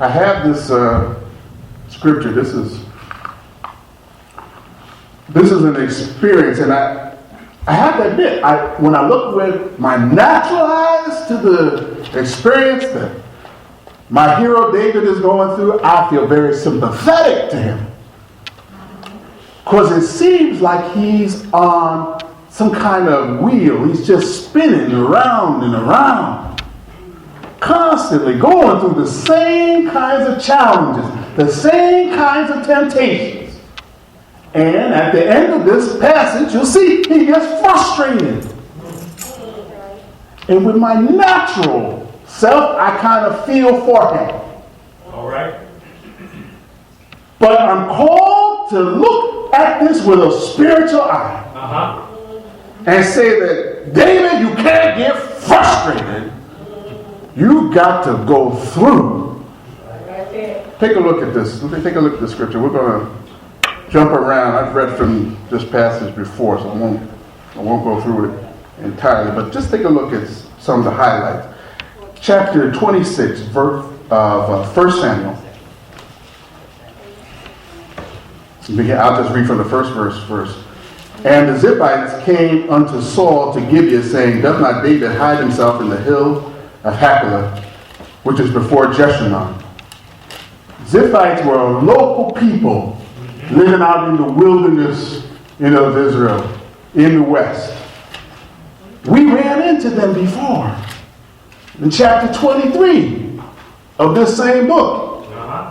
I have this scripture. This is an experience, and I have to admit, when I look with my natural eyes to the experience that my hero David is going through, I feel very sympathetic to him. Because it seems like he's on some kind of wheel. He's just spinning around and around, constantly going through the same kinds of challenges, the same kinds of temptations. And at the end of this passage, you'll see he gets frustrated. And with my natural self, I kind of feel for him. All right. But I'm called to look at this with a spiritual eye. And say that, David, you can't get frustrated. You got to go through. Take a look at this. Take a look at the scripture. We're going to jump around. I've read from this passage before, so I won't go through it entirely. But just take a look at some of the highlights. Chapter 26 of 1 Samuel. I'll just read from the first verse first. And the Ziphites came unto Saul to Gibeah, saying, Does not David hide himself in the hill of Hachilah, which is before Jeshimon? Ziphites were a local people living out in the wilderness of Israel, in the west. We ran into them before. In chapter 23 of this same book.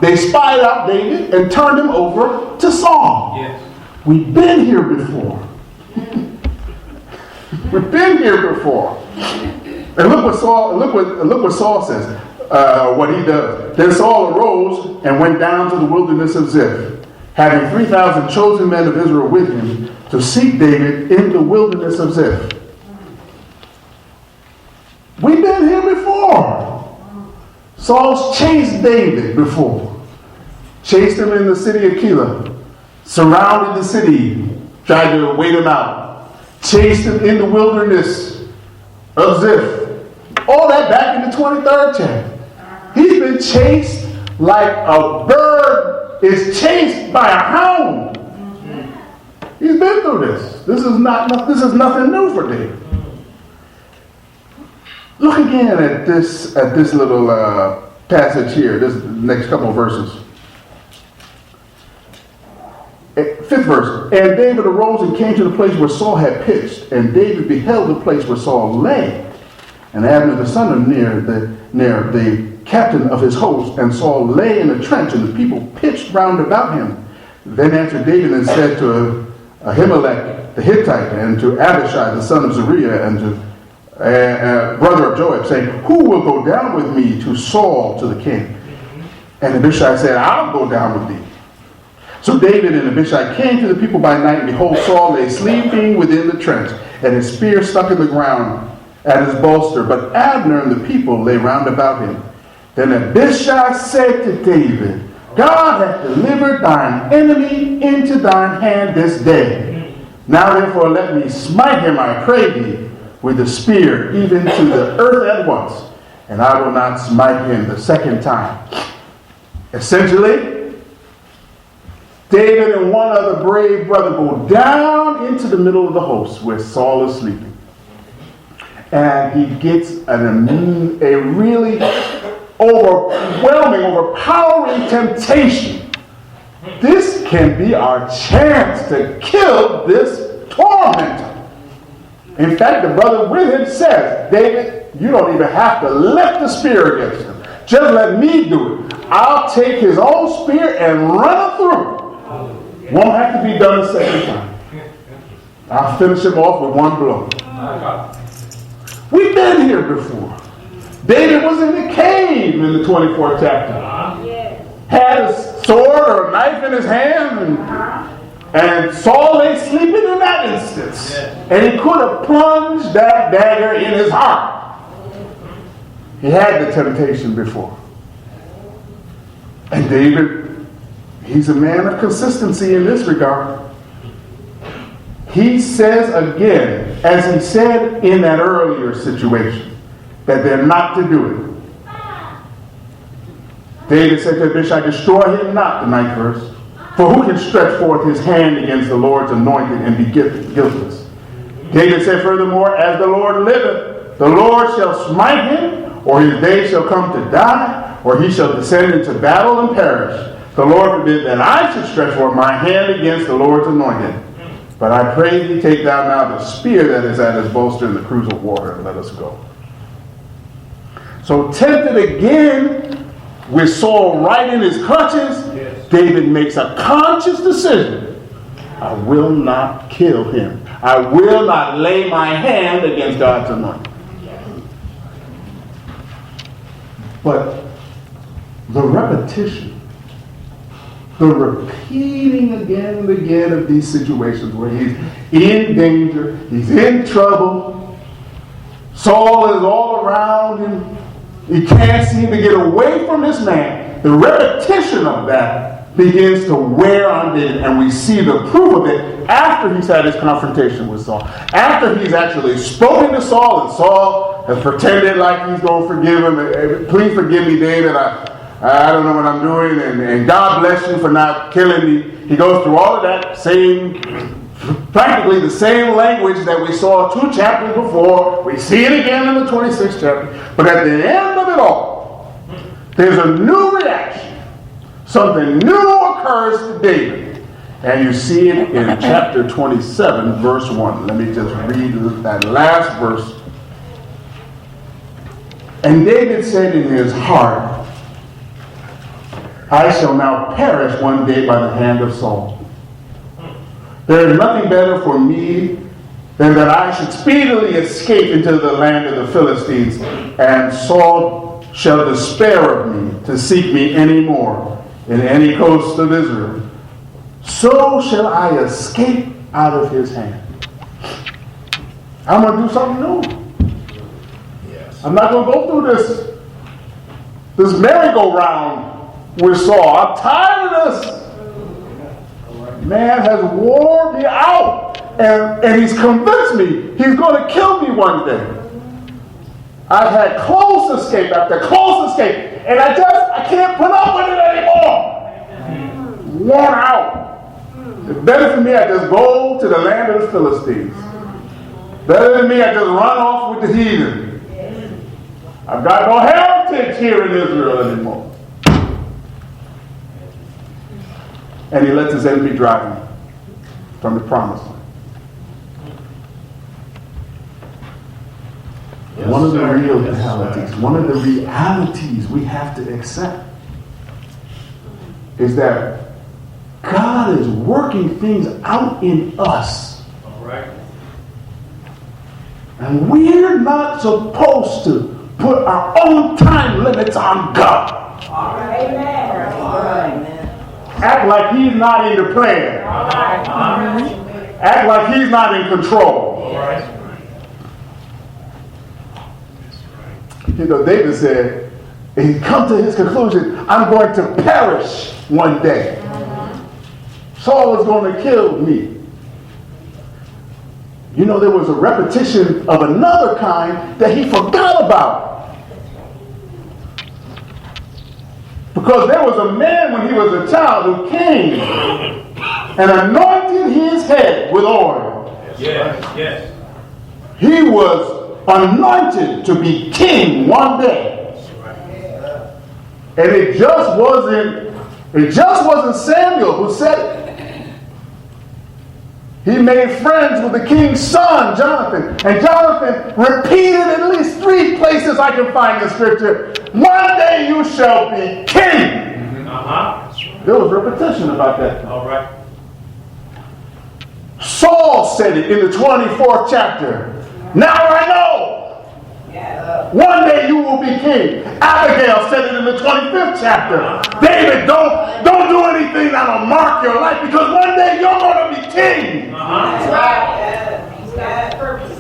They spied out David and turned him over to Saul. Yes. We've been here before. We've been here before. And look what Saul says. What he does. Then Saul arose and went down to the wilderness of Ziph, having 3,000 chosen men of Israel with him, to seek David in the wilderness of Ziph. We've been here before. Saul's chased David before. Chased him in the city of Keilah. Surrounded the city. Tried to wait him out. Chased him in the wilderness of Ziph. All that back in the 23rd chapter. He's been chased like a bird is chased by a hound. He's been through this. This is nothing new for David. Look again at this little passage here, this next couple of verses. 5th verse. And David arose and came to the place where Saul had pitched, and David beheld the place where Saul lay. And Abner the son of Ner, the captain of his host, and Saul lay in a trench, and the people pitched round about him. Then answered David and said to Ahimelech the Hittite, and to Abishai the son of Zeruiah, and to brother of Joab, saying, Who will go down with me to Saul to the king? And Abishai said, I'll go down with thee. So David and Abishai came to the people by night, and behold, Saul lay sleeping within the trench, and his spear stuck in the ground at his bolster. But Abner and the people lay round about him. Then Abishai said to David, God hath delivered thine enemy into thine hand this day. Now therefore let me smite him, I pray thee, with the spear, even to the earth at once, and I will not smite him the second time. Essentially, David and one other brave brother go down into the middle of the host where Saul is sleeping. And he gets a really overpowering temptation. This can be our chance to kill this tormentor. In fact, the brother with him says, David, you don't even have to lift the spear against him. Just let me do it. I'll take his own spear and run him through. Won't have to be done a second time. I'll finish him off with one blow. We've been here before. David was in the cave in the 24th chapter. Had a sword or a knife in his hand, and Saul lay sleeping in that instance. And he could have plunged that dagger in his heart. He had the temptation before. And David, he's a man of consistency in this regard. He says again, as he said in that earlier situation, that they're not to do it. David said to Abishai, destroy him not, the 9th verse. For who can stretch forth his hand against the Lord's anointed and be guiltless? David said furthermore, as the Lord liveth, the Lord shall smite him, or his day shall come to die, or he shall descend into battle and perish. The Lord forbid that I should stretch forth my hand against the Lord's anointed. But I pray thee, take thou now the spear that is at his bolster in the cruse of water, and let us go. So tempted again, with Saul right in his clutches, David makes a conscious decision. I will not kill him. I will not lay my hand against God's anointed. But the repetition, the repeating again and again of these situations where he's in danger, he's in trouble, Saul is all around him, he can't seem to get away from this man. The repetition of that begins to wear on David, and we see the proof of it after he's had his confrontation with Saul. After he's actually spoken to Saul, and Saul has pretended like he's going to forgive him. Please forgive me, David. I don't know what I'm doing, and God bless you for not killing me. He goes through all of that, saying practically the same language that we saw 2 chapters before. We see it again in the 26th chapter. But at the end of it all, there's a new reaction. Something new occurs to David. And you see it in chapter 27, verse 1. Let me just read that last verse. And David said in his heart, I shall now perish one day by the hand of Saul. There is nothing better for me than that I should speedily escape into the land of the Philistines, and Saul shall despair of me to seek me any more in any coast of Israel. So shall I escape out of his hand. I'm going to do something new. Yes. I'm not going to go through this merry-go-round with Saul. I'm tired of this. Man has worn me out, and he's convinced me he's going to kill me one day. I've had close escape after close escape, and I can't put up with it anymore. Worn out. It's better for me I just go to the land of the Philistines. Better than me I just run off with the heathen. I've got no heritage here in Israel anymore. And he lets his enemy drive him from the promised land. Yes, one of the realities we have to accept is that God is working things out in us. All right. And we're not supposed to put our own time limits on God. All right. Amen. All right. Act like he's not in the plan. Act like he's not in control. You know, David said, he come to his conclusion, I'm going to perish one day. Saul is going to kill me. You know, there was a repetition of another kind that he forgot about. Because there was a man when he was a child who came and anointed his head with oil. Yes, yes. He was anointed to be king one day. And it just wasn't Samuel who said it. He made friends with the king's son, Jonathan. And Jonathan repeated at least 3 places I can find in Scripture, one day you shall be king. There was repetition about that. All right. Saul said it in the 24th chapter. Now I know. One day you will be king. Abigail said it in the 25th chapter. David, don't do anything that'll mark your life, because one day you're going to be king. That's right. He's got purpose.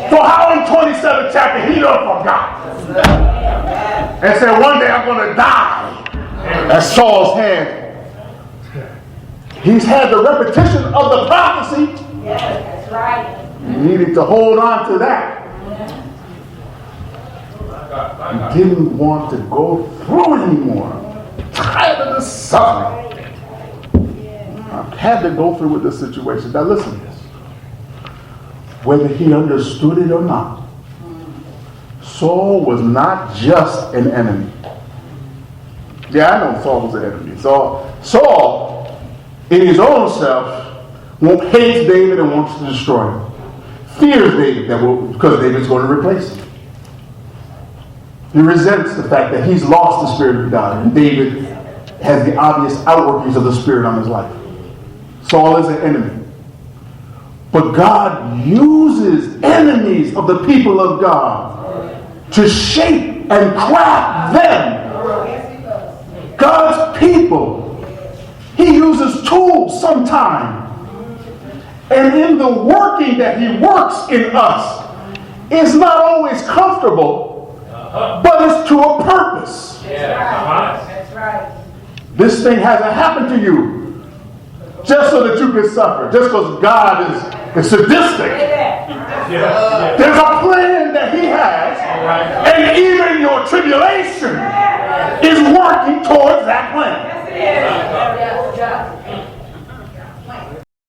So how in 27th chapter he done forgot and said one day I'm going to die at Saul's hand. He's had the repetition of the prophecy. Yes, that's right. He needed to hold on to that. He didn't want to go through anymore. Tired of the suffering. I had to go through with this situation. Now listen to this. Whether he understood it or not, Saul was not just an enemy. Yeah, I know Saul was an enemy. Saul, in his own self, hates David and wants to destroy him. Fears David because David's going to replace him. He resents the fact that he's lost the Spirit of God, and David has the obvious outworkings of the Spirit on his life. Saul is an enemy. But God uses enemies of the people of God to shape and craft them. God's people, he uses tools sometimes. And in the working that he works in us, it's not always comfortable, but it's to a purpose. That's right. This thing hasn't happened to you just so that you can suffer, just because God is sadistic. There's a plan that he has, and even your tribulation is working towards that